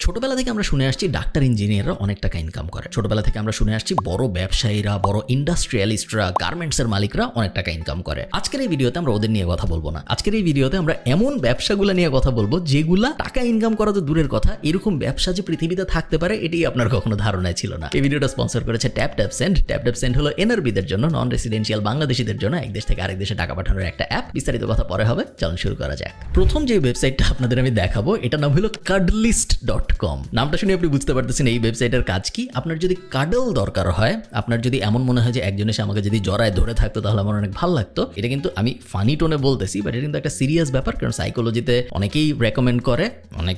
ছোটবেলা থেকে আমরা শুনে আসছি ডাক্তার ইঞ্জিনিয়াররা অনেক টাকা ইনকাম করে। ছোটবেলা থেকে আমরা শুনে আসছি বড় ব্যবসায়ীরা, বড় ইন্ডাস্ট্রিয়ালিস্টরা, গার্মেন্টসের মালিকরা অনেক টাকা ইনকাম করে। আজকের এই ভিডিওতে আমরা ওদের নিয়ে কথা বলবো না। আজকের এই ভিডিওতে আমরা এমন ব্যবসাগুলো নিয়ে কথা বলবো যেগুলা টাকা ইনকাম করা তো দূরের কথা, এরকম ব্যবসা যে পৃথিবীতে থাকতে পারে এটাই আপনার কখনো ধারণায় ছিল না। এই ভিডিওটা স্পন্সর করেছে ট্যাপ সেন্ড। ট্যাপ সেন্ড হলো এনআরবিদের জন্য, নন রেসিডেন্সিয়াল বাংলাদেশীদের জন্য এক দেশ থেকে আরেক দেশে টাকা পাঠানোর একটা অ্যাপ। বিস্তারিত কথা পরে হবে, চলুন শুরু করা যাক। প্রথম যে ওয়েবসাইটটা আপনাদের আমি দেখাবো এটার নাম হলো cuddlist.com। নামটা শুনে আপনি বুঝতে পারতেছেন এই ওয়েবসাইটের কাজ কি। আপনার যদি কাডল দরকার হয়, আপনার যদি এমন মনে হয় যে একজন এসে আমাকে যদি জড়ায় ধরে থাকতো তাহলে আমার অনেক ভালো লাগতো, এটা কিন্তু আমি ফানি টোনে বলতেছি, বাট এটা কিন্তু একটা সিরিয়াস ব্যাপার। কারণ সাইকোলজিতে অনেকেই রেকমেন্ড করে, অনেক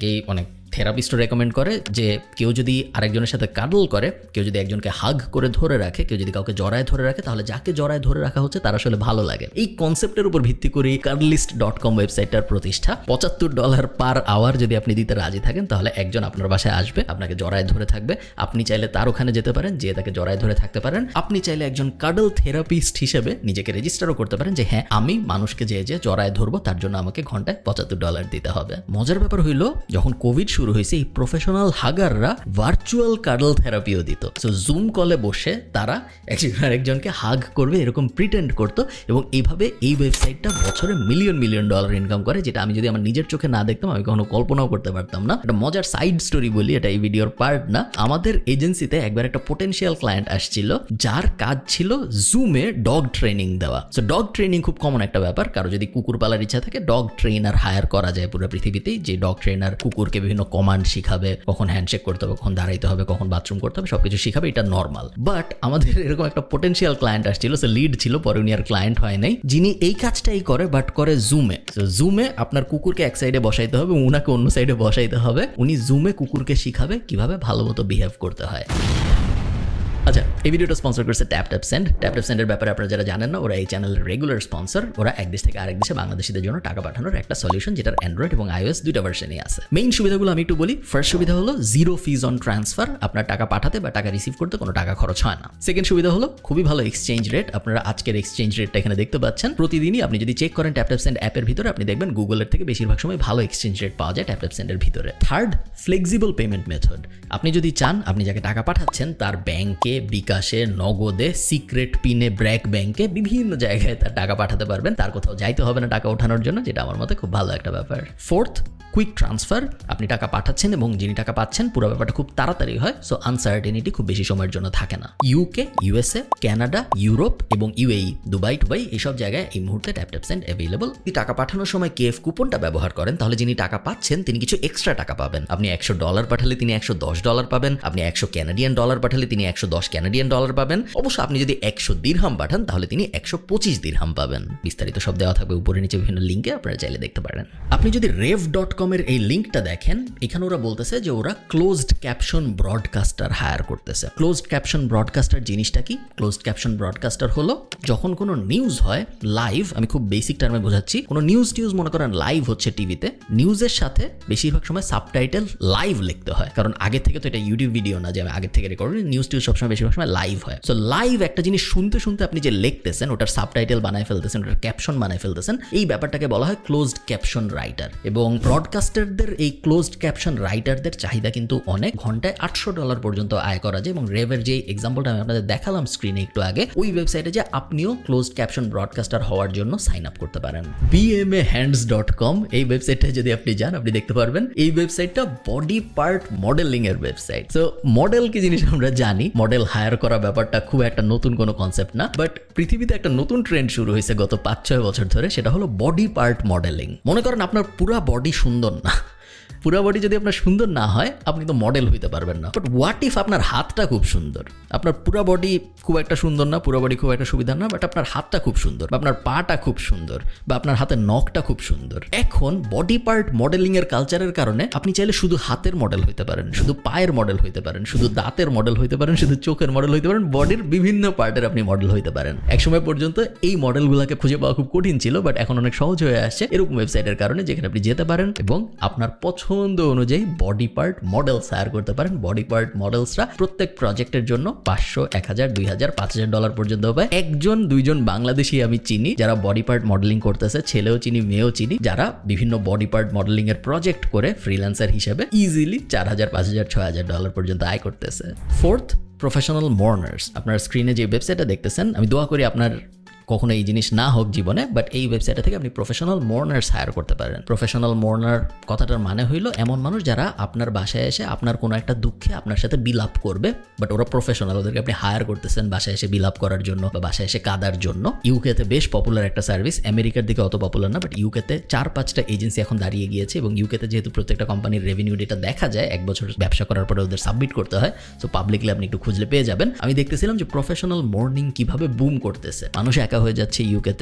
থেরাপিস্টও রেকমেন্ড করে যে কেউ যদি আরেকজনের সাথে কাডল করে, কেউ যদি একজনকে হাগ করে ধরে রাখে, কেউ যদি কাউকে জড়ায় ধরে রাখে, তাহলে যাকে জড়ায় ধরে রাখা হচ্ছে তার আসলে ভালো লাগে। এই কনসেপ্টের উপর ভিত্তি করে cuddlist.com ওয়েবসাইটটার প্রতিষ্ঠা। $75 পার আওয়ার যদি আপনি দিতে রাজি থাকেন তাহলে একজন আপনার বাসায় আসবে, আপনাকে জড়ায় ধরে থাকবে। আপনি চাইলে তার ওখানে যেতে পারেন, যে তাকে জড়ায় ধরে থাকতে পারেন। আপনি চাইলে একজন কাডল থেরাপিস্ট হিসেবে নিজেকে রেজিস্টারও করতে পারেন যে হ্যাঁ, আমি মানুষকে যে জড়ায় ধরবো তার জন্য আমাকে ঘন্টায় $75 দিতে হবে। মজার ব্যাপার হইলো, যখন কোভিড শুরু হয়েছে এই প্রফেশনাল হাগাররা ভার্চুয়াল কাডল থেরাপিও দিত। সো জুম কলে বসে তারা একজন আরেকজনকে হাগ করবে এরকম প্রিটেন্ড করতো, এবং এইভাবে এই ওয়েবসাইটটা বছরে মিলিয়ন ডলার ইনকাম করে, যেটা আমি যদি আমার নিজের চোখে না দেখতাম আমি কখনো কল্পনাও করতে পারতাম না। একটা মজার সাইড স্টোরি বলি, এটা এই ভিডিওর পার্ট না। আমাদের এজেন্সিতে একবার একটা পোটেনশিয়াল ক্লায়েন্ট আসছিল যার কাজ ছিল জুমে ডগ ট্রেনিং দেওয়া। সো ডগ ট্রেনিং খুব কমন একটা ব্যাপার, কারো যদি কুকুর পালার ইচ্ছা থাকে ডগ ট্রেনার হায়ার করা যায় পুরো পৃথিবীতেই। যে ডগ ট্রেনার কুকুরকে বিভিন্ন কমান্ড শিখাবে, কখন হ্যান্ডশেক করতে হবে, কখন দাঁড়াইতে হবে, কখন বাথরুম করতে হবে, সবকিছু শিখাবে, এটা নর্মাল। বাট আমাদের এরকম একটা পোটেনশিয়াল ক্লায়েন্ট আসছিল, সে লিড ছিল, পরে উনি আর ক্লায়েন্ট হয় নাই, যিনি এই কাজটাই করে বাট করে জুমে। জুমে আপনার কুকুরকে এক সাইডে বসাইতে হবে, উনাকে অন্য সাইডে বসাইতে হবে। উনি জুমে কুকুরকে শিখাবে কিভাবে ভালো মতো বিহেভ করতে হয়। আচ্ছা, এই ভিডিওটা স্পন্সর করেছে ট্যাপ সেন্ড। ট্যাপ সেন্ডের ব্যাপারে আপনারা যারা জানেন না, ওরা এই চ্যানেলের রেগুলার স্পন্সর। ওরা এক দেশ থেকে আরেক দেশে বাংলাদেশিদের জন্য টাকা পাঠানোর একটা সলিউশন, যেটার অ্যান্ড্রয়েড এবং iOS দুইটা ভার্সনই আছে। মেইন সুবিধাগুলো আমি একটু বলি। ফার্স্ট সুবিধা হলো জিরো ফিজ অন ট্রান্সফার, আপনার টাকা পাঠাতে বা টাকা রিসিভ করতে কোনো টাকা খরচ হয় না। সেকেন্ড সুবিধা হলো খুবই ভালো এক্সচেঞ্জ রেট। আপনারা আজকের এক্সচেঞ্জ রেটটা এখানে দেখতে পাচ্ছেন। প্রতিদিনই আপনি যদি চেক করেন ট্যাপ সেন্ড অ্যাপের ভিতরে, আপনি দেখবেন গুগলের থেকে বেশিরভাগ সময় ভালো এক্সচেঞ্জ রেট পাওয়া যায় ট্যাপ সেন্ডের ভিতরে। Third, flexible payment method. আপনি যদি চান আপনি যাকে টাকা পাঠাচ্ছেন তার ব্যাংকে, বিকাশে, নগদে, সিক্রেট পিনে, ব্র্যাক ব্যাংকে, বিভিন্ন জায়গায় তার টাকা পাঠাতে পারবেন। তার কোথাও যাইতে হবে না টাকা ওঠানোর জন্য, যেটা আমার মতে খুব ভালো একটা ব্যাপার। Fourth, quick transfer. আপনি টাকা পাঠাচ্ছেন এবং যিনি টাকা পাচ্ছেন পুরো ব্যাপারটা খুব তাড়াতাড়ি হয়। সো আনসার্টেনিটি খুব বেশি সময়ের জন্য থাকে না। ইউকে, ইউএসএ, কানাডা, ইউরোপ এবং ইউএই, দুবাই এইসব জায়গায় এই মুহূর্তে ট্যাপ সেন্ড অ্যাভেলেবল। যদি টাকা পাঠানোর সময় কেএফ কুপনটা ব্যবহার করেন তাহলে যিনি টাকা পাচ্ছেন তিনি কিছু এক্সট্রা টাকা পাবেন। আপনি $100 পাঠালে তিনি $110 পাবেন। আপনি 100 কানাডিয়ান ডলার পাঠালে তিনি $110 কানাডিয়ান ডলার পাবেন। অবশ্য আপনি যদি 100 দিরহাম পাঠান তাহলে তিনি 125 দিরহাম পাবেন। বিস্তারিত সব দেওয়া থাকবে উপরে নিচে বিভিন্ন লিঙ্কে, আপনারা চাইলে দেখতে পারেন। আপনি যদি rev.com এর এই লিঙ্কটা দেখেন, এখানে ওরা বলতেছে যে ওরা ক্লোজড ক্যাপশন ব্রডকাস্টার হায়ার করতেছে। ক্লোজড ক্যাপশন ব্রডকাস্টার জিনিসটা কি? ক্লোজড ক্যাপশন ব্রডকাস্টার হলো যখন কোনো নিউজ হয় লাইভ, আমি খুব বেসিক টার্মে বোঝাচ্ছি, কোনো নিউজ মনে করেন লাইভ হচ্ছে টিভিতে, নিউজের সাথে বেশিরভাগ সময় সাবটাইটেল লাইভ লিখতে হয়। কারণ আগে থেকে তো এটা ইউটিউব ভিডিও না যে আমি আগে থেকে রেকর্ড করি, নিউজ সবসময় বেশিরভাগ সময় লাইভ হয়। সো লাইভ একটা জিনিস শুনতে আপনি যে লিখতেছেন ওটার সাবটাইটেল বানায় ফেলতেছেন, ওটার ক্যাপশন বানায় ফেলতেছেন, এই ব্যাপারটাকে বলা হয় ক্লোজড ক্যাপশন রাইটার। এবং ব্রডকাস্টারদের এই ক্লোজড ক্যাপশন রাইটারদের চাহিদা কিন্তু অনেক। ঘন্টায় $800 পর্যন্ত আয় করা যায়। এবং রেভের যে এক্সাম্পলটা আমি আপনাদের দেখালাম স্ক্রিনে একটু আগে, ওই ওয়েবসাইটে যে আপনিও ক্লোজড ক্যাপশন ব্রডকাস্টার হওয়ার জন্য সাইন আপ করতে পারেন। bmahands.com এই ওয়েবসাইটে যদি আপনি যান আপনি দেখতে পারবেন এই ওয়েবসাইটটা বডি পার্ট মডেলিং এর ওয়েবসাইট। সো মডেল কি জিনিস আমরা জানি, মডেল হায়ার করা ব্যাপারটা খুব একটা নতুন কোনো কনসেপ্ট না, বাট পৃথিবীতে একটা নতুন ট্রেন্ড শুরু হয়েছে গত 5-6 বছর ধরে, সেটা হলো বডি পার্ট মডেলিং। মনে করেন আপনার পুরা বডি সুন্দর না, পুরা বডি যদি আপনার সুন্দর না হয় আপনি তো মডেল হইতে পারবেন না। বাট হোয়াট ইফ আপনার হাতটা খুব সুন্দর? আপনার পুরা বডি খুব একটা সুন্দর না, পুরা বডি খুব একটা সুবিধা না, বাট আপনার হাতটা খুব সুন্দর, বা আপনার পাটা খুব সুন্দর, বা আপনার হাতের নখটা খুব সুন্দর। এখন বডি পার্ট মডেলিং এর কালচারের কারণে আপনি চাইলে শুধু হাতের মডেল হইতে পারেন, শুধু পায়ের মডেল হইতে পারেন, শুধু দাঁতের মডেল হইতে পারেন, শুধু চোখের মডেল হইতে পারেন, বডির বিভিন্ন পার্টের আপনি মডেল হইতে পারেন। একসময় পর্যন্ত এই মডেলগুলোকে খুঁজে পাওয়া খুব কঠিন ছিল, বাট এখন অনেক সহজ হয়ে আসছে এরকম ওয়েবসাইটের কারণে, যেখানে আপনি যেতে পারেন এবং আপনার পছন্দ পছন্দ অনুযায়ী বডি পার্ট মডেলস হায়ার করতে পারেন। বডি পার্ট মডেলসরা প্রত্যেক প্রজেক্টের জন্য 500, 1000, 2000, $5000 পর্যন্ত হবে। 1-2জন বাংলাদেশি আমি চিনি যারা বডি পার্ট মডেলিং করতেছে, ছেলেও চিনি মেয়েও চিনি, যারা বিভিন্ন বডি পার্ট মডেলিং এর প্রজেক্ট করে ফ্রিল্যান্সার হিসেবে ইজিলি $4000, $5000, $6000 পর্যন্ত আয় করতেছে। Fourth, professional mourners. আপনার স্ক্রিনে যে ওয়েবসাইটটা দেখতেছেন, আমি দোয়া করি আপনার কখনো এই জিনিস না হোক জীবনে, বাট এই ওয়েবসাইট থেকে আপনি প্রফেশনাল মর্নার্স হায়ার করতে পারেন। প্রফেশনাল মর্নার কথাটার মানে হইলো এমন মানুষ যারা আপনার বাসায় এসে আপনার কোনো একটা দুঃখে আপনার সাথে বিলাপ করবে, বাট ওরা প্রফেশনাল, ওদেরকে আপনি হায়ার করতেছেন বাসায় এসে বিলাপ করার জন্য বা বাসায় এসে কাদার জন্য। ইউকেতে বেশ পপুলার একটা সার্ভিস, আমেরিকার দিকে অত পপুলার না, বাট ইউকেতে 4-5টা এজেন্সি এখন দাঁড়িয়ে গিয়েছে এবং ইউকেতে যেহেতু প্রত্যেকটা কোম্পানির রেভিনিউ ডেটা দেখা যায় 1 বছর ব্যবসা করার পরে ওদের সাবমিট করতে হয়, সো পাবলিকলি আপনি একটু খুঁজলে পেয়ে যাবেন। আমি দেখতেছিলাম যে প্রফেশনাল মর্নিং কিভাবে বুম করতেছে, মানুষ একা হয়ে যাচ্ছে ইউকে,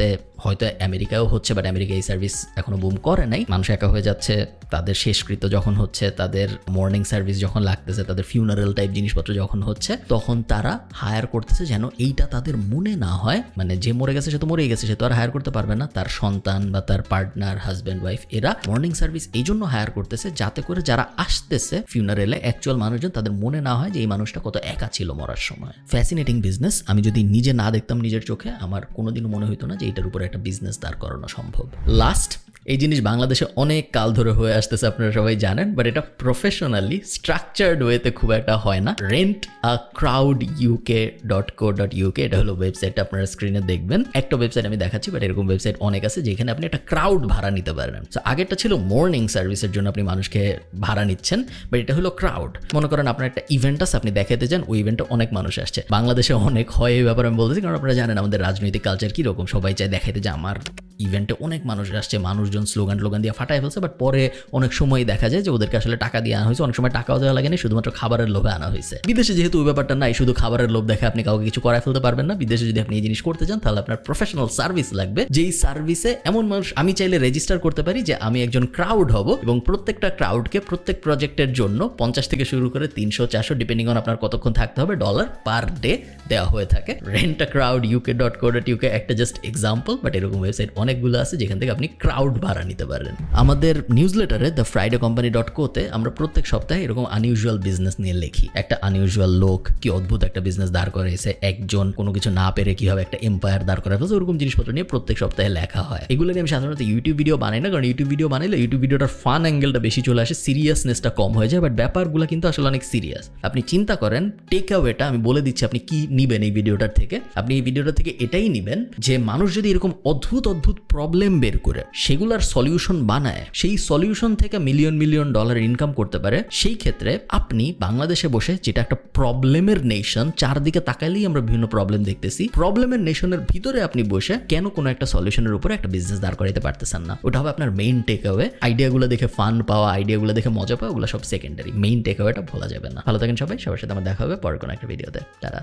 হয়তো আমেরিকাও হচ্ছে, বাট আমেরিকা এই সার্ভিস এখনো বুম করে নাই। মানুষ একা হয়ে যাচ্ছে, তাদের শেষকৃত্য যখন হচ্ছে, তাদের মর্নিং সার্ভিস যখন লাগতেছে, তাদের ফিউনারেল টাইপ জিনিসপত্র যখন হচ্ছে, তখন তারা হায়ার করতেছে যেন এইটা তাদের মনে না হয়, মানে যে মরে গেছে সে তো মরেই গেছে, সে তো আর হায়ার করতে পারবে না, তার সন্তান বা তার পার্টনার, হাজব্যান্ড, ওয়াইফ, এরা মর্নিং সার্ভিস এই জন্য হায়ার করতেছে যাতে করে যারা আসতেছে ফিউনারেলে অ্যাকচুয়াল মানুষজন, তাদের মনে না হয় যে এই মানুষটা কত একা ছিল মরার সময়। Fascinating business. আমি যদি নিজে না দেখতাম নিজের চোখে, আমার কোনোদিনও মনে হইতো না যে এটার উপরে একটা বিজনেস দাঁড় করানো সম্ভব। লাস্ট, এই জিনিস বাংলাদেশে অনেক কাল ধরে হয়ে আসতেছে, আপনারা সবাই জানেন, বাট এটা প্রফেশনালি স্ট্রাকচার্ড ওয়েতে খুব একটা হয় না। rentacrowduk.co.uk, এটা হলো ওয়েবসাইটটা, আপনারা স্ক্রিনে দেখবেন। একটা ওয়েবসাইট আমি দেখাচ্ছি, বাট এরকম ওয়েবসাইট অনেক আছে যেখানে আপনি একটা ক্রাউড ভাড়া নিতে পারেন। তো আগেরটা ছিল মর্নিং সার্ভিসের জন্য আপনি মানুষকে ভাড়া নিচ্ছেন, বাট এটা হলো ক্রাউড। মনে করেন আপনার একটা ইভেন্ট আছে, আপনি দেখাতে যান, ওই ইভেন্টে অনেক মানুষ আসছে। বাংলাদেশে অনেক হয় এই ব্যাপারে আমি বলতেছি, কারণ আপনারা জানেন আমাদের রাজনৈতিক কালচার কিরকম, সবাই চায় দেখাইতে যে আমার ইভেন্টে অনেক মানুষ আসছে, মানুষজন স্লোগান দিয়ে ফাটায় ফেলছে, বাট পরে অনেক সময় দেখা যায় যে ওদেরকে আসলে টাকা দিয়ে আনা হয়েছে, অনেক সময় টাকাও দেওয়া লাগেনি, শুধুমাত্র খাবারের লোভে আনা হয়েছে। বিদেশে যেহেতু ওই ব্যাপারটা নাই, শুধু খাবারের লোভ দেখে আপনি কাউকে কিছু করায় ফেলতে পারবেন না। বিদেশে যদি আপনি এই জিনিস করতে চান, তাহলে আপনার প্রফেশনাল সার্ভিস লাগবে, যেই সার্ভিসে এমন মানুষ আমি চাইলে রেজিস্টার করতে পারি যে আমি একজন ক্রাউড হব, এবং প্রত্যেকটা ক্রাউডকে প্রত্যেক প্রজেক্টের জন্য 50 থেকে শুরু করে 300-400 ডিপেন্ডিং অন আপনার কতক্ষণ থাকতে হবে ডলার পার ডে দেওয়া হয়ে থাকে। rentacrowduk.co.uk একটা জাস্ট এক্সাম্পল, বাট এরকম ওয়েবসাইট অনেকগুলো আছে যেখান থেকে আপনি ক্রাউড ভাড়া নিতে পারেন। আমাদের নিউজলেটারে thefridaycompany.co-তে আমরা প্রত্যেক সপ্তাহে এরকম আনইউজুয়াল বিজনেস নিয়ে লিখি। একটা আনইউজুয়াল লোক কি অদ্ভুত একটা বিজনেস দাঁড় করেছে, একজন কোনো কিছু না পেরে কিভাবে একটা এম্পায়ার দাঁড় করা ফেলছে, ওরকম জিনিসপত্র নিয়ে প্রত্যেক সপ্তাহে লেখা হয়। এগুলো নিয়ে আমি সাধারণত ইউটিউব ভিডিও বানাই না, কারণ ইউটিউব ভিডিও বানাইলে ইউটিউব ভিডিওটার ফান অ্যাঙ্গেলটা বেশি চলে আসে, সিরিয়াসনেসটা কম হয়ে যায়, বাট ব্যাপারগুলো কিন্তু আসলে অনেক সিরিয়াস। আপনি চিন্তা করেন, টেক অ্যাওয়েটা আমি বলে দিচ্ছি আপনি কি নিবেন এই ভিডিওটার থেকে। আপনি এই ভিডিওটা থেকে এটাই নিবেন যে মানুষ যদি এরকম অদ্ভুত প্রবলেম বের করে সেগুলার সলিউশন বানায়, সেই সলিউশন থেকে মিলিয়ন ডলার ইনকাম করতে পারে, সেই ক্ষেত্রে আপনি বাংলাদেশে বসে, যেটা একটা প্রবলেমের নেশন, চারদিকে তাকাইলেই আমরা বিভিন্ন প্রবলেম দেখতেছি, প্রবলেমের নেশনের ভিতরে আপনি বসে কেন কোনো একটা সলিউশনের উপরে একটা বিজনেস দাঁড় করাইতে পারতেছেন না? ওটা হবে আপনার মেইন টেক অ্যাওয়ে। আইডিয়াগুলো দেখে ফান পাওয়া, আইডিয়াগুলো দেখে মজা পাওয়া, ওগুলো সব সেকেন্ডারি, মেইন টেক অ্যাওয়েটা ভোলা যাবে না। ভালো থাকেন সবাই, সবার সাথে আমার দেখা হবে পরের কোনো একটা ভিডিওতে। টাটা।